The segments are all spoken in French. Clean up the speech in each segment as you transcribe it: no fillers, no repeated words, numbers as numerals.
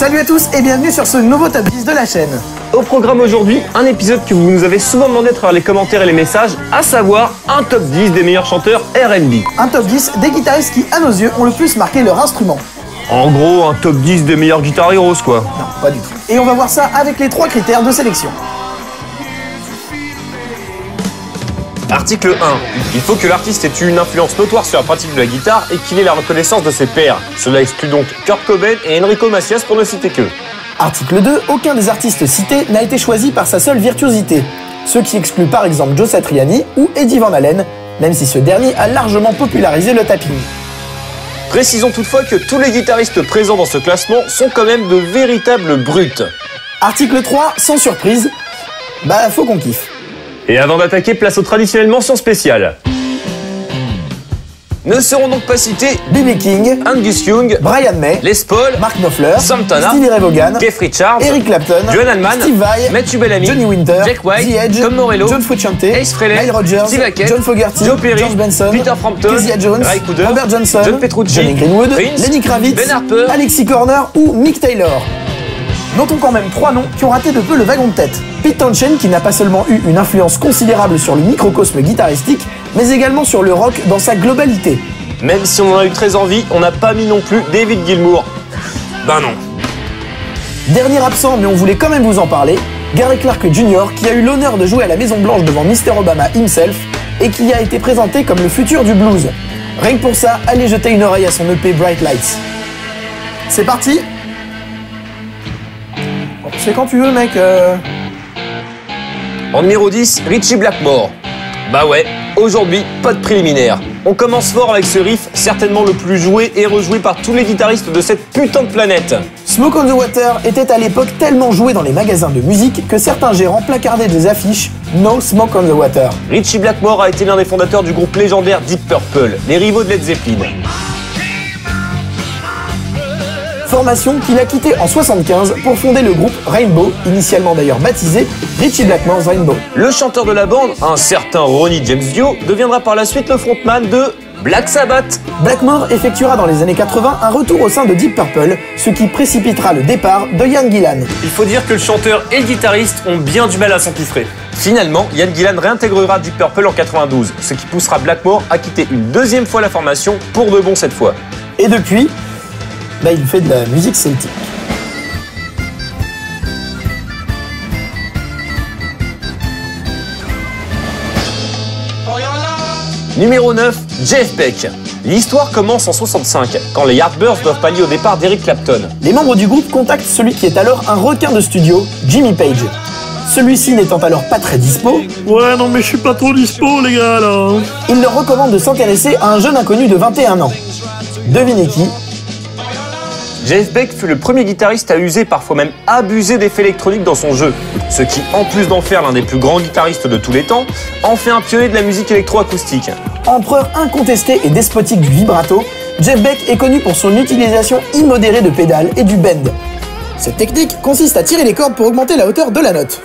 Salut à tous et bienvenue sur ce nouveau top 10 de la chaîne. Au programme aujourd'hui, un épisode que vous nous avez souvent demandé à travers les commentaires et les messages, à savoir un top 10 des meilleurs chanteurs R&B. Un top 10 des guitaristes qui, à nos yeux, ont le plus marqué leur instrument. En gros, un top 10 des meilleurs guitares heroes quoi. Non, pas du tout. Et on va voir ça avec les 3 critères de sélection. Article 1. Il faut que l'artiste ait eu une influence notoire sur la pratique de la guitare et qu'il ait la reconnaissance de ses pairs. Cela exclut donc Kurt Cobain et Enrico Macias pour ne citer qu'eux. Article 2. Aucun des artistes cités n'a été choisi par sa seule virtuosité. Ce qui exclut par exemple Joe Satriani ou Eddie Van Halen, même si ce dernier a largement popularisé le tapping. Précisons toutefois que tous les guitaristes présents dans ce classement sont quand même de véritables brutes. Article 3. Sans surprise, faut qu'on kiffe. Et avant d'attaquer, place aux traditionnelles mentions spéciales. Ne seront donc pas cités B.B. King, Angus Young, Brian May, Les Paul, Mark Knopfler, Santana, Stevie Ray Vaughan, Keith Richards, Eric Clapton, Joan Allman, Steve Vai, Matthew Bellamy, Johnny Winter, Jack White, The Edge, Tom Morello, John Frusciante, Ace Frehley, Nile Rodgers, Steve Hackett, John Fogerty, Joe Perry, George Benson, Peter Frampton, Kezia Jones, Ray Cooder, Robert Johnson, John Petrucci, Johnny Greenwood, Prince, Lenny Kravitz, Ben Harper, Alexis Corner ou Mick Taylor. Notons quand même 3 noms qui ont raté de peu le wagon de tête. Pete Townshend, qui n'a pas seulement eu une influence considérable sur le microcosme guitaristique, mais également sur le rock dans sa globalité. Même si on en a eu très envie, on n'a pas mis non plus David Gilmour. Ben non. Dernier absent, mais on voulait quand même vous en parler, Gary Clark Jr., qui a eu l'honneur de jouer à la Maison Blanche devant Mr. Obama himself et qui a été présenté comme le futur du blues. Rien que pour ça, allez jeter une oreille à son EP Bright Lights. C'est parti. Bon, c'est quand tu veux, mec. En numéro 10, Ritchie Blackmore. Bah ouais, aujourd'hui, pas de préliminaire. On commence fort avec ce riff, certainement le plus joué et rejoué par tous les guitaristes de cette putain de planète. Smoke on the Water était à l'époque tellement joué dans les magasins de musique que certains gérants placardaient des affiches No Smoke on the Water. Ritchie Blackmore a été l'un des fondateurs du groupe légendaire Deep Purple, les rivaux de Led Zeppelin. Formation qu'il a quitté en 1975 pour fonder le groupe Rainbow, initialement d'ailleurs baptisé Ritchie Blackmore's Rainbow. Le chanteur de la bande, un certain Ronnie James Dio, deviendra par la suite le frontman de Black Sabbath. Blackmore effectuera dans les années 80 un retour au sein de Deep Purple, ce qui précipitera le départ de Ian Gillan. Il faut dire que le chanteur et le guitariste ont bien du mal à s'empiffrer. Finalement, Ian Gillan réintégrera Deep Purple en 92, ce qui poussera Blackmore à quitter une deuxième fois la formation, pour de bon cette fois. Et depuis, il fait de la musique celtique. Numéro 9, Jeff Beck. L'histoire commence en 65, quand les Yardbirds doivent pallier au départ d'Eric Clapton. Les membres du groupe contactent celui qui est alors un requin de studio, Jimmy Page. Celui-ci n'étant alors pas très dispo, Ouais, non mais je suis pas trop dispo les gars là. il leur recommande de s'intéresser à un jeune inconnu de 21 ans. Devinez qui? Jeff Beck fut le premier guitariste à user, parfois même abuser d'effets électroniques dans son jeu, ce qui, en plus d'en faire l'un des plus grands guitaristes de tous les temps, en fait un pionnier de la musique électroacoustique. Empereur incontesté et despotique du vibrato, Jeff Beck est connu pour son utilisation immodérée de pédales et du bend. Cette technique consiste à tirer les cordes pour augmenter la hauteur de la note.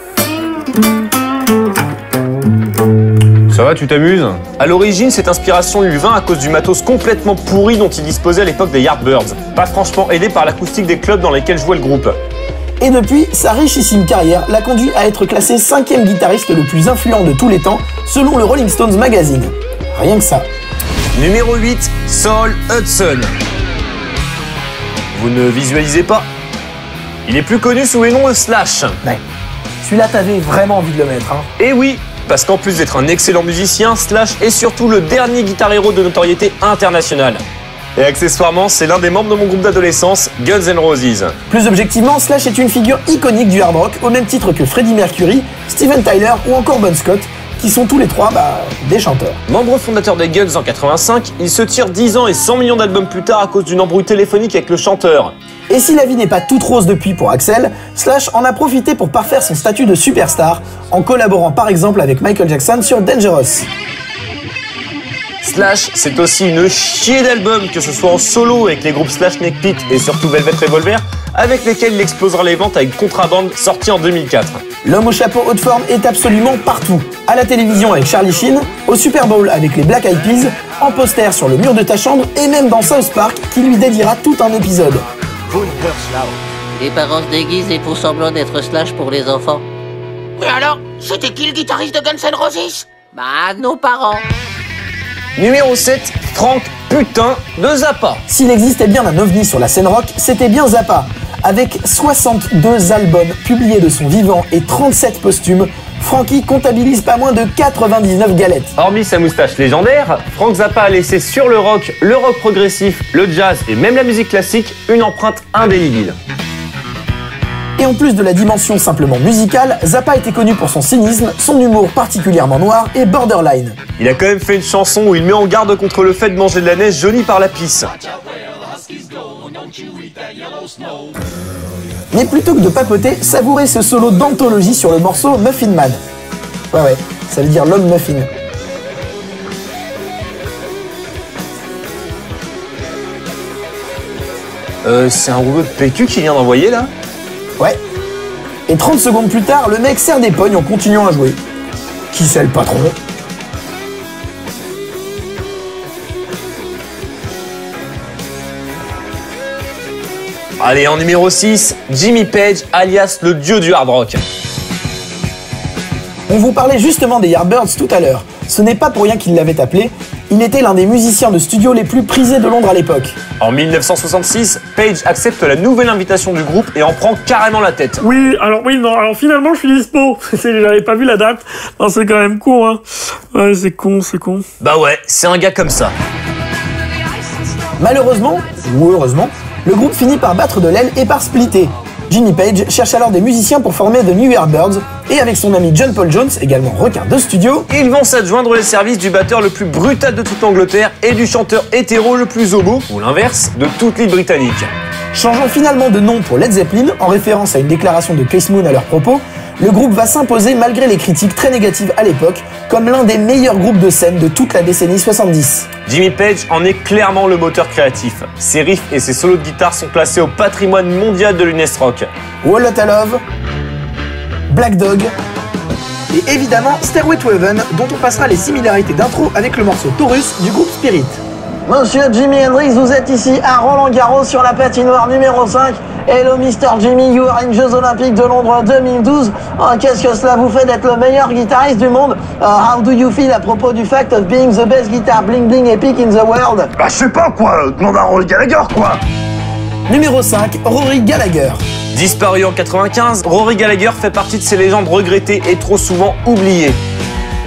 Ça va, tu t'amuses? À l'origine, cette inspiration lui vint à cause du matos complètement pourri dont il disposait à l'époque des Yardbirds, pas franchement aidé par l'acoustique des clubs dans lesquels jouait le groupe. Et depuis, sa richissime carrière l'a conduit à être classé 5e guitariste le plus influent de tous les temps, selon le Rolling Stones Magazine. Rien que ça. Numéro 8, Saul Hudson. Vous ne visualisez pas? Il est plus connu sous le nom de Slash. Ouais. Celui-là, t'avais vraiment envie de le mettre, hein. Et oui, parce qu'en plus d'être un excellent musicien, Slash est surtout le dernier guitar héros de notoriété internationale. Et accessoirement, c'est l'un des membres de mon groupe d'adolescence, Guns N' Roses. Plus objectivement, Slash est une figure iconique du hard rock, au même titre que Freddie Mercury, Steven Tyler ou encore Bon Scott, qui sont tous les trois des chanteurs. Membre fondateur des Guns en 85, il se tire 10 ans et 100 millions d'albums plus tard à cause d'une embrouille téléphonique avec le chanteur. Et si la vie n'est pas toute rose depuis pour Axl, Slash en a profité pour parfaire son statut de superstar, en collaborant par exemple avec Michael Jackson sur Dangerous. Slash, c'est aussi une chier d'albums, que ce soit en solo avec les groupes Slash, Snake Pit et surtout Velvet Revolver, avec lesquels il explosera les ventes avec Contraband, sorti en 2004. L'homme au chapeau haute forme est absolument partout. À la télévision avec Charlie Sheen, au Super Bowl avec les Black Eyed Peas, en poster sur le mur de ta chambre et même dans South Park qui lui dédiera tout un épisode. Les parents se déguisent et font semblant d'être Slash pour les enfants. Mais alors, c'était qui le guitariste de Guns N' Roses? Bah, nos parents. Numéro 7, Frank Putain de Zappa. S'il existait bien un ovni sur la scène rock, c'était bien Zappa. Avec 62 albums publiés de son vivant et 37 posthumes, Frankie comptabilise pas moins de 99 galettes. Hormis sa moustache légendaire, Frank Zappa a laissé sur le rock progressif, le jazz et même la musique classique une empreinte indélébile. Et en plus de la dimension simplement musicale, Zappa était connu pour son cynisme, son humour particulièrement noir et borderline. Il a quand même fait une chanson où il met en garde contre le fait de manger de la neige jaunie par la pisse. Mais plutôt que de papoter, savourez ce solo d'anthologie sur le morceau Muffin Man. Ouais, ça veut dire l'homme muffin. C'est un rouleau de PQ qui vient d'envoyer là? Ouais. Et 30 secondes plus tard, le mec serre des pognes en continuant à jouer. Qui c'est le patron? Allez, en numéro 6, Jimmy Page, alias le dieu du hard rock. On vous parlait justement des Yardbirds tout à l'heure. Ce n'est pas pour rien qu'il l'avait appelé. Il était l'un des musiciens de studio les plus prisés de Londres à l'époque. En 1966, Page accepte la nouvelle invitation du groupe et en prend carrément la tête. Alors finalement je suis dispo. J'avais pas vu la date. Non, c'est quand même con, hein. Ouais, c'est con. Bah ouais, c'est un gars comme ça. Malheureusement, ou heureusement, le groupe finit par battre de l'aile et par splitter. Jimmy Page cherche alors des musiciens pour former The New Yardbirds et avec son ami John Paul Jones, également requin de studio, Ils vont s'adjoindre les services du batteur le plus brutal de toute l'Angleterre et du chanteur hétéro le plus homo, ou l'inverse, de toute l'île britannique. changeant finalement de nom pour Led Zeppelin en référence à une déclaration de Keith Moon à leur propos. Le groupe va s'imposer malgré les critiques très négatives à l'époque comme l'un des meilleurs groupes de scène de toute la décennie 70. Jimmy Page en est clairement le moteur créatif. Ses riffs et ses solos de guitare sont classés au patrimoine mondial de l'UNESCO. Wall Lotta Love, Black Dog et évidemment Stairway to Heaven dont on passera les similarités d'intro avec le morceau Taurus du groupe Spirit. Monsieur Jimi Hendrix, vous êtes ici à Roland-Garros sur la patinoire numéro 5. Hello Mr. Jimmy, you are in Jeux Olympiques de Londres 2012. Oh, qu'est-ce que cela vous fait d'être le meilleur guitariste du monde? How do you feel à propos du fact of being the best guitar bling bling epic in the world? Bah je sais pas quoi, demande à Rory Gallagher quoi. Numéro 5, Rory Gallagher. Disparu en 95, Rory Gallagher fait partie de ces légendes regrettées et trop souvent oubliées.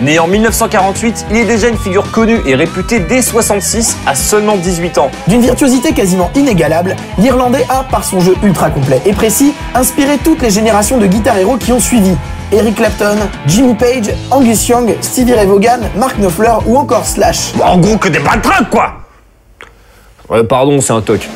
Né en 1948, il est déjà une figure connue et réputée dès 66 à seulement 18 ans. D'une virtuosité quasiment inégalable, l'Irlandais a, par son jeu ultra complet et précis, inspiré toutes les générations de guitar-héros qui ont suivi. Eric Clapton, Jimmy Page, Angus Young, Stevie Ray Vaughan, Mark Knopfler ou encore Slash. En gros que des baltringues quoi. Ouais, pardon, c'est un toc.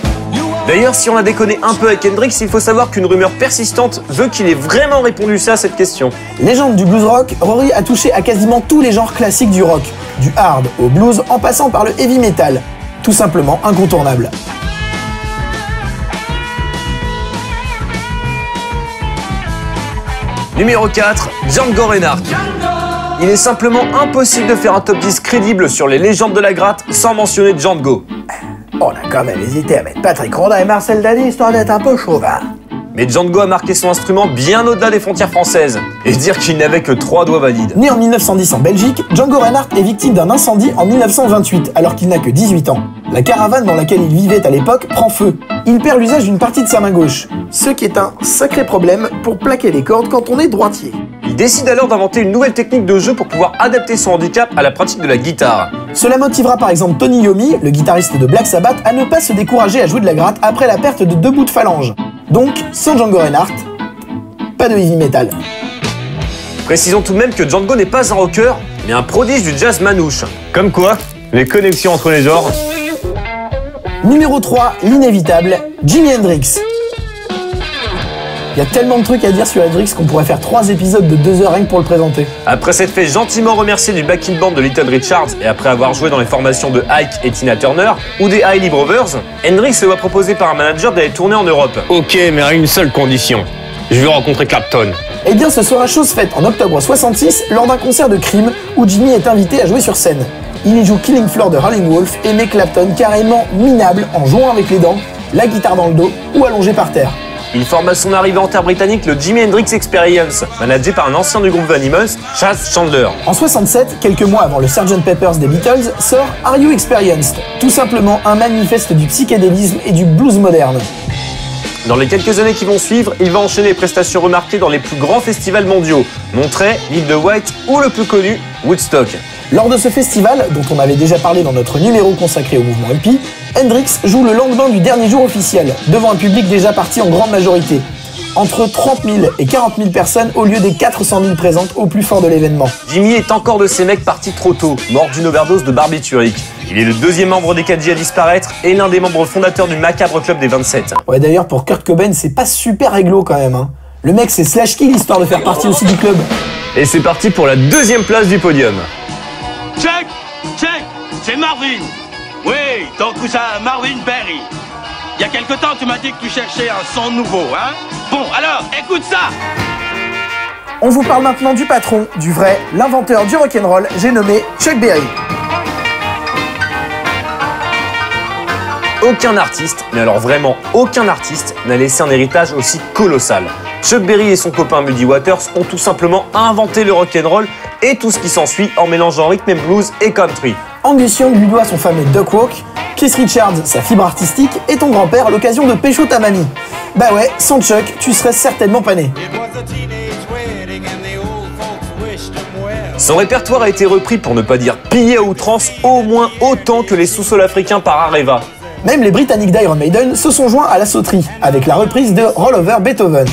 D'ailleurs, si on a déconné un peu avec Hendrix, il faut savoir qu'une rumeur persistante veut qu'il ait vraiment répondu ça à cette question. Légende du blues rock, Rory a touché à quasiment tous les genres classiques du rock, du hard au blues en passant par le heavy metal. Tout simplement incontournable. Numéro 4, Django Reinhardt. Il est simplement impossible de faire un top 10 crédible sur les légendes de la gratte sans mentionner Django. On a quand même hésité à mettre Patrick Ronda et Marcel Dany histoire d'être un peu chauvin. Mais Django a marqué son instrument bien au-delà des frontières françaises. Et dire qu'il n'avait que 3 doigts valides. Né en 1910 en Belgique, Django Reinhardt est victime d'un incendie en 1928 alors qu'il n'a que 18 ans. La caravane dans laquelle il vivait à l'époque prend feu. Il perd l'usage d'une partie de sa main gauche, ce qui est un sacré problème pour plaquer les cordes quand on est droitier. Il décide alors d'inventer une nouvelle technique de jeu pour pouvoir adapter son handicap à la pratique de la guitare. Cela motivera par exemple Tony Iommi, le guitariste de Black Sabbath, à ne pas se décourager à jouer de la gratte après la perte de 2 bouts de phalange. Donc, sans Django Reinhardt, pas de heavy metal. Précisons tout de même que Django n'est pas un rocker, mais un prodige du jazz manouche. Comme quoi, les connexions entre les genres. Numéro 3, l'inévitable, Jimi Hendrix. Il y a tellement de trucs à dire sur Hendrix qu'on pourrait faire 3 épisodes de 2 heures rien que pour le présenter. Après s'être fait gentiment remercier du backing band de Little Richards et après avoir joué dans les formations de Ike et Tina Turner ou des Hailey Brothers, Hendrix se voit proposer par un manager d'aller tourner en Europe. Ok, mais à une seule condition. Je veux rencontrer Clapton. Eh bien, ce sera chose faite en octobre 66 lors d'un concert de Cream où Jimmy est invité à jouer sur scène. Il y joue Killing Floor de Howlin' Wolf et met Clapton carrément minable en jouant avec les dents, la guitare dans le dos ou allongé par terre. Il forme à son arrivée en terre britannique le Jimi Hendrix Experience, managé par un ancien du groupe The Animals, Chas Chandler. En 67, quelques mois avant le Sgt Pepper's des Beatles, sort Are You Experienced? Tout simplement un manifeste du psychédélisme et du blues moderne. Dans les quelques années qui vont suivre, il va enchaîner les prestations remarquées dans les plus grands festivals mondiaux, Monterey, l'île de White ou le plus connu, Woodstock. Lors de ce festival, dont on avait déjà parlé dans notre numéro consacré au mouvement hippie, Hendrix joue le lendemain du dernier jour officiel, devant un public déjà parti en grande majorité. Entre 30 000 et 40 000 personnes au lieu des 400 000 présentes au plus fort de l'événement. Jimmy est encore de ces mecs partis trop tôt, mort d'une overdose de barbiturique. Il est le deuxième membre des KG à disparaître et l'un des membres fondateurs du macabre club des 27. Ouais, d'ailleurs, pour Kurt Cobain, c'est pas super réglo quand même, hein. Le mec, c'est Slash Kill, histoire de faire partie aussi du club. Et c'est parti pour la deuxième place du podium. Check, check, c'est Marvin. Oui, ton cousin Marvin Berry. Il y a quelque temps, tu m'as dit que tu cherchais un son nouveau, hein? Bon, alors, écoute ça! On vous parle maintenant du patron, du vrai, l'inventeur du rock'n'roll, j'ai nommé Chuck Berry. Aucun artiste, mais alors vraiment aucun artiste, n'a laissé un héritage aussi colossal. Chuck Berry et son copain Muddy Waters ont tout simplement inventé le rock'n'roll et tout ce qui s'ensuit en mélangeant rhythm and blues et country. Angus Young lui doit son fameux Duck Walk, Keith Richards sa fibre artistique et ton grand-père l'occasion de pécho ta mamie. Bah ouais, sans Chuck, tu serais certainement pas né. Son répertoire a été repris, pour ne pas dire pillé à outrance, au moins autant que les sous-sols africains par Areva. Même les Britanniques d'Iron Maiden se sont joints à la sauterie, avec la reprise de Roll Over Beethoven.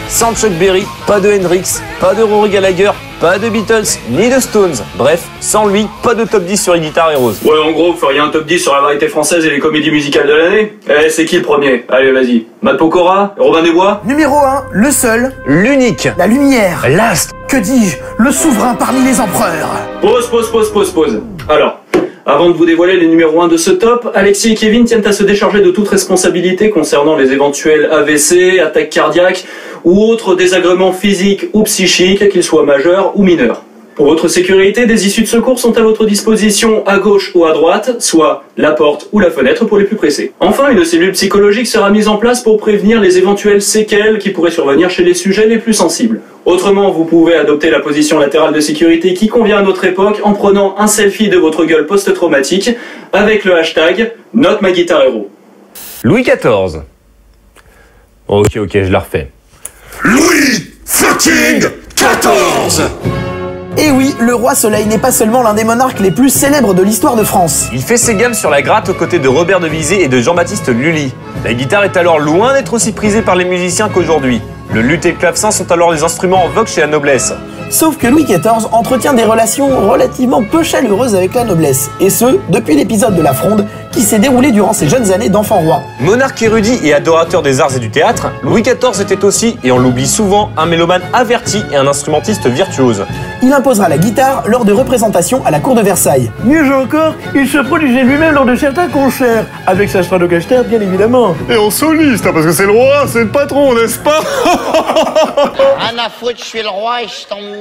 Sans Chuck Berry, pas de Hendrix, pas de Rory Gallagher, pas de Beatles, ni de Stones. Bref, sans lui, pas de top 10 sur les guitares Heroes. Ouais, en gros, vous feriez un top 10 sur la variété française et les comédies musicales de l'année. Eh, c'est qui le premier? Allez, vas-y. Matt Pokora? Robin des Bois? Numéro 1, le seul, l'unique, la lumière, l'astre, que dis-je, le souverain parmi les empereurs. Pause. Alors, avant de vous dévoiler les numéros 1 de ce top, Alexis et Kevin tiennent à se décharger de toute responsabilité concernant les éventuels AVC, attaques cardiaques ou autres désagréments physiques ou psychiques, qu'ils soient majeurs ou mineurs. Pour votre sécurité, des issues de secours sont à votre disposition à gauche ou à droite, soit la porte ou la fenêtre pour les plus pressés. Enfin, une cellule psychologique sera mise en place pour prévenir les éventuelles séquelles qui pourraient survenir chez les sujets les plus sensibles. Autrement, vous pouvez adopter la position latérale de sécurité qui convient à notre époque en prenant un selfie de votre gueule post-traumatique avec le hashtag #NotMyGuitarHero. Louis XIV. Ok, je la refais. Louis fucking XIV. Et oui, le roi Soleil n'est pas seulement l'un des monarques les plus célèbres de l'histoire de France. Il fait ses gammes sur la gratte aux côtés de Robert de Visé et de Jean-Baptiste Lully. La guitare est alors loin d'être aussi prisée par les musiciens qu'aujourd'hui. Le luth et le clavecin sont alors des instruments en vogue chez la noblesse. Sauf que Louis XIV entretient des relations relativement peu chaleureuses avec la noblesse, et ce, depuis l'épisode de la Fronde qui s'est déroulé durant ses jeunes années d'enfant roi. Monarque érudit et adorateur des arts et du théâtre, Louis XIV était aussi, et on l'oublie souvent, un mélomane averti et un instrumentiste virtuose. Il imposera la guitare lors de représentations à la cour de Versailles. Mieux encore, il se produisait lui-même lors de certains concerts, avec sa Stratocaster bien évidemment. Et en soliste, parce que c'est le roi, c'est le patron, n'est-ce pas? Rien à foutre, je suis le roi et je t'emmerde.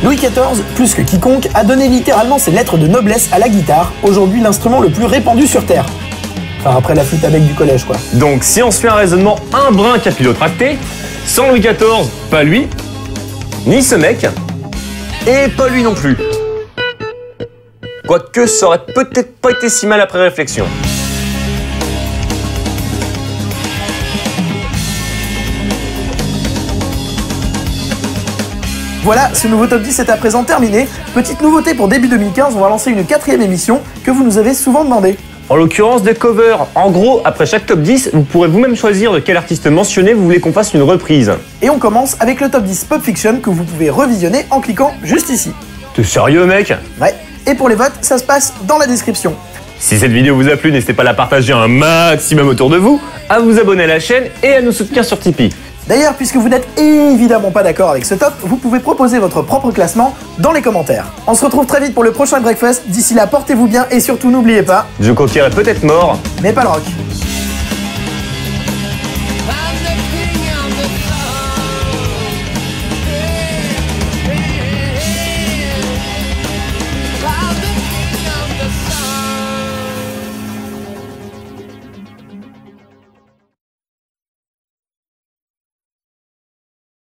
Louis XIV, plus que quiconque, a donné littéralement ses lettres de noblesse à la guitare, aujourd'hui l'instrument le plus répandu sur Terre. Enfin, après la flûte à bec du collège, quoi. Donc, si on se fait un raisonnement un brin capillotracté, sans Louis XIV, pas lui, ni ce mec, et pas lui non plus. Quoique, ça aurait peut-être pas été si mal après réflexion. Voilà, ce nouveau top 10 est à présent terminé. Petite nouveauté pour début 2015, on va lancer une 4e émission que vous nous avez souvent demandé. En l'occurrence des covers. En gros, après chaque top 10, vous pourrez vous-même choisir de quel artiste mentionné vous voulez qu'on fasse une reprise. Et on commence avec le top 10 Pop Fiction que vous pouvez revisionner en cliquant juste ici. T'es sérieux, mec? Ouais. Et pour les votes, ça se passe dans la description. Si cette vidéo vous a plu, n'hésitez pas à la partager un maximum autour de vous, à vous abonner à la chaîne et à nous soutenir sur Tipeee. D'ailleurs, puisque vous n'êtes évidemment pas d'accord avec ce top, vous pouvez proposer votre propre classement dans les commentaires. On se retrouve très vite pour le prochain Breakfast. D'ici là, portez-vous bien et surtout n'oubliez pas... Joe Cocker est peut-être mort, mais pas le rock.